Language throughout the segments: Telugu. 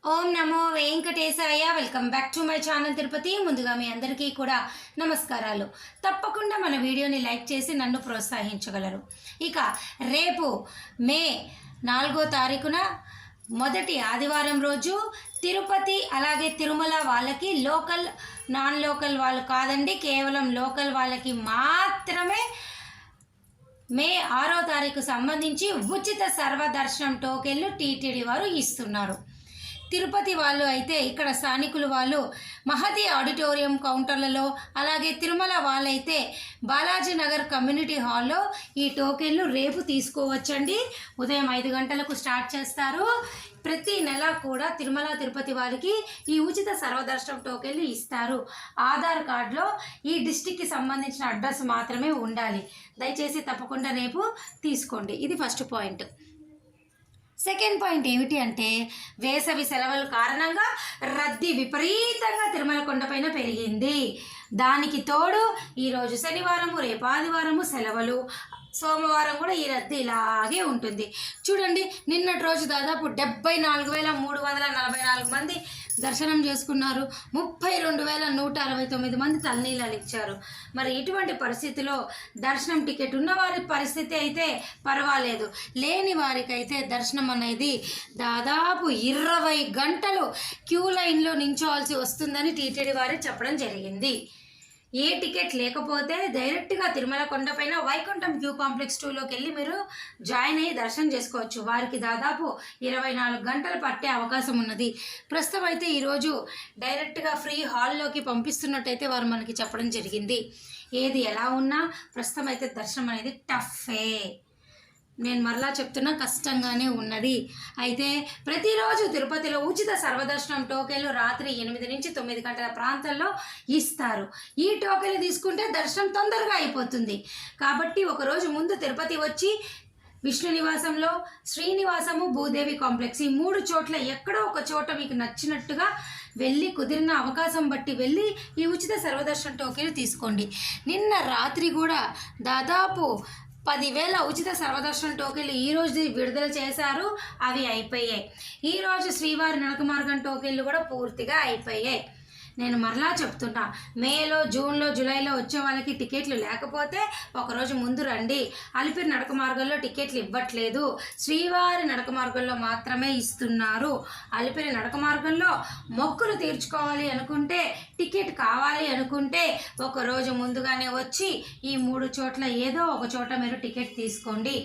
Om Namo Venkatesaya. Welcome back to my channel Tirupati. ముందుగా మీ అందరికీ కూడా నమస్కారాలు. తప్పకుండా మన వీడియోని లైక్ చేసి నన్ను ప్రోత్సహించగలరు. ఇక రేపు మే 4వ తారీఖున మొదటి ఆదివారం రోజు తిరుపతి అలాగే తిరుమల వాళ్ళకి లోకల్ నాన్ లోకల్ వాళ్ళు కాదండి, కేవలం లోకల్ వాళ్ళకి మాత్రమే మే 6వ తారీఖు సంబంధించి ఉచిత సర్వదర్శనం టోకెన్లు టీటీడీ వారు ఇస్తున్నారు. తిరుపతి వాళ్ళు అయితే ఇక్కడ స్థానికులు వాళ్ళు మహతి ఆడిటోరియం కౌంటర్లలో, అలాగే తిరుమల వాళ్ళైతే బాలాజీ నగర్ కమ్యూనిటీ హాల్లో ఈ టోకెన్లు రేపు తీసుకోవచ్చండి. ఉదయం 5 గంటలకు స్టార్ట్ చేస్తారు. ప్రతి నెల కూడా తిరుమల తిరుపతి వారికి ఈ ఉచిత సర్వదర్శనం టోకెన్లు ఇస్తారు. ఆధార్ కార్డులో ఈ డిస్టిక్కి సంబంధించిన అడ్రస్ మాత్రమే ఉండాలి. దయచేసి తప్పకుండా రేపు తీసుకోండి. ఇది ఫస్ట్ పాయింట్. సెకండ్ పాయింట్ ఏమిటి అంటే, వేసవి సెలవుల కారణంగా రద్దీ విపరీతంగా తిరుమల కొండపైన పెరిగింది. దానికి తోడు ఈరోజు శనివారము, రేపు ఆదివారము సెలవులు, సోమవారం కూడా ఈ రద్దీ ఇలాగే ఉంటుంది. చూడండి, నిన్నటి రోజు దాదాపు 74,344 మంది దర్శనం చేసుకున్నారు. 32,169 మంది తలనీలాలు ఇచ్చారు. మరి ఇటువంటి పరిస్థితిలో దర్శనం టికెట్ ఉన్నవారి పరిస్థితి అయితే పర్వాలేదు, లేని వారికైతే దర్శనం అనేది దాదాపు 20 గంటలు క్యూ లైన్లో నించోవాల్సి వస్తుందని టీటీడీ వారే చెప్పడం జరిగింది. ఏ టికెట్ లేకపోతే డైరెక్ట్గా తిరుమల కొండపైన వైకుంఠం క్యూ కాంప్లెక్స్ 2లోకి వెళ్ళి మీరు జాయిన్ అయ్యి దర్శనం చేసుకోవచ్చు. వారికి దాదాపు 24 గంటలు పట్టే అవకాశం ఉన్నది. ప్రస్తుతం అయితే ఈరోజు డైరెక్ట్గా ఫ్రీ హాల్లోకి పంపిస్తున్నట్టయితే వారు మనకి చెప్పడం జరిగింది. ఏది ఎలా ఉన్నా ప్రస్తుతం అయితే దర్శనం అనేది టఫే. నేను మరలా చెప్తున్నా, కష్టంగానే ఉన్నది. అయితే ప్రతిరోజు తిరుపతిలో ఉచిత సర్వదర్శనం టోకెన్లు రాత్రి 8 నుంచి 9 గంటల ప్రాంతంలో ఇస్తారు. ఈ టోకెన్లు తీసుకుంటే దర్శనం తొందరగా అయిపోతుంది. కాబట్టి ఒకరోజు ముందు తిరుపతి వచ్చి విష్ణు నివాసంలో, శ్రీనివాసము, భూదేవి కాంప్లెక్స్ ఈ 3 చోట్ల ఎక్కడో ఒక చోట మీకు నచ్చినట్టుగా వెళ్ళి, కుదిరిన అవకాశం బట్టి వెళ్ళి ఈ ఉచిత సర్వదర్శనం టోకెన్లు తీసుకోండి. నిన్న రాత్రి కూడా దాదాపు 10,000 ఉచిత సర్వదర్శనం టోకెన్లు ఈరోజు విడుదల చేశారు. అవి అయిపోయాయి. ఈరోజు శ్రీవారి నడక మార్గం టోకెన్లు కూడా పూర్తిగా అయిపోయాయి. నేను మరలా చెప్తున్నా, మేలో, జూన్లో, జూలైలో వచ్చే వాళ్ళకి టికెట్లు లేకపోతే ఒకరోజు ముందు రండి. అలిపిరి నడక మార్గంలో టికెట్లు ఇవ్వట్లేదు, శ్రీవారి నడక మార్గంలో మాత్రమే ఇస్తున్నారు. అలిపిరి నడక మార్గంలో మొక్కులు తీర్చుకోవాలి అనుకుంటే, టికెట్ కావాలి అనుకుంటే ఒకరోజు ముందుగానే వచ్చి ఈ 3 చోట్ల ఏదో ఒక చోట మీరు టికెట్ తీసుకోండి.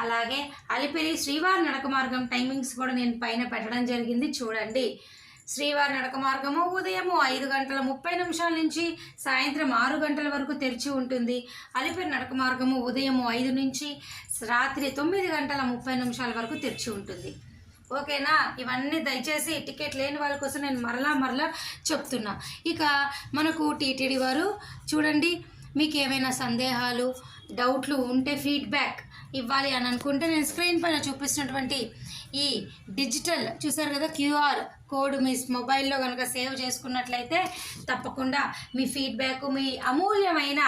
అలాగే అలిపిరి శ్రీవారి నడక మార్గం టైమింగ్స్ కూడా నేను పైన పెట్టడం జరిగింది, చూడండి. శ్రీవారి నడక మార్గము ఉదయం 5:30 నుంచి సాయంత్రం 6 గంటల వరకు తెరిచి ఉంటుంది. అలిపిరి నడక మార్గము ఉదయం 5 నుంచి రాత్రి 9:30 వరకు తెరిచి ఉంటుంది. ఓకేనా? ఇవన్నీ దయచేసి టికెట్ లేని వాళ్ళ కోసం నేను మరలా చెప్తున్నా. ఇక మనకు టీటీడీ వారు చూడండి, మీకు ఏమైనా సందేహాలు, డౌట్లు ఉంటే ఫీడ్బ్యాక్ ఇవ్వాలి అని అనుకుంటే నేను స్క్రీన్ పైన చూపిస్తున్నటువంటి ఈ డిజిటల్ చూసారు కదా, QR కోడ్ మీ మొబైల్లో కనుక సేవ్ చేసుకున్నట్లయితే తప్పకుండా మీ ఫీడ్బ్యాక్, మీ అమూల్యమైన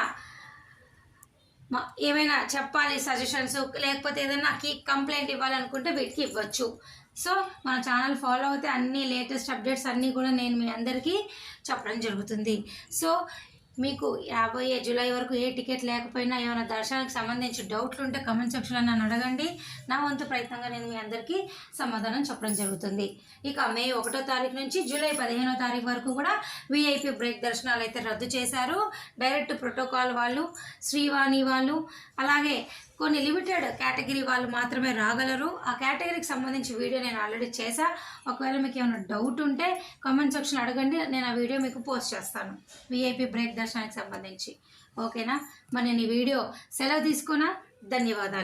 ఏమైనా చెప్పాలి సజెషన్స్, లేకపోతే ఏదైనా కంప్లైంట్ ఇవ్వాలనుకుంటే వీటికి ఇవ్వచ్చు. సో మన ఛానల్ ఫాలో అయితే అన్ని లేటెస్ట్ అప్డేట్స్ అన్నీ కూడా నేను మీ అందరికీ చెప్పడం జరుగుతుంది. సో మీకు 50 జూలై వరకు ఏ టికెట్ లేకపోయినా ఏమైనా దర్శనానికి సంబంధించి డౌట్లు ఉంటే కమెంట్ సెక్షన్లో నన్ను అడగండి. నా వంతు ప్రయత్నంగా నేను మీ అందరికీ సమాధానం చెప్పడం జరుగుతుంది. ఇక మే 1వ తారీఖు నుంచి జూలై 15వ తారీఖు వరకు కూడా VIP బ్రేక్ దర్శనాలు అయితే రద్దు చేశారు. డైరెక్ట్ ప్రోటోకాల్ వాళ్ళు, శ్రీవాణి వాళ్ళు, అలాగే కొన్ని లిమిటెడ్ కేటగిరీ వాళ్ళు మాత్రమే రాగలరు. ఆ కేటగిరీకి సంబంధించి వీడియో నేను ఆల్రెడీ చేశా. ఒకవేళ మీకు ఏమైనా డౌట్ ఉంటే కామెంట్ సెక్షన్ అడగండి, నేను ఆ వీడియో మీకు పోస్ట్ చేస్తాను VIP బ్రేక్ దర్శనానికి సంబంధించి. ఓకేనా? మరి నేను ఈ వీడియో సెలవు తీసుకున్నా. ధన్యవాదాలు.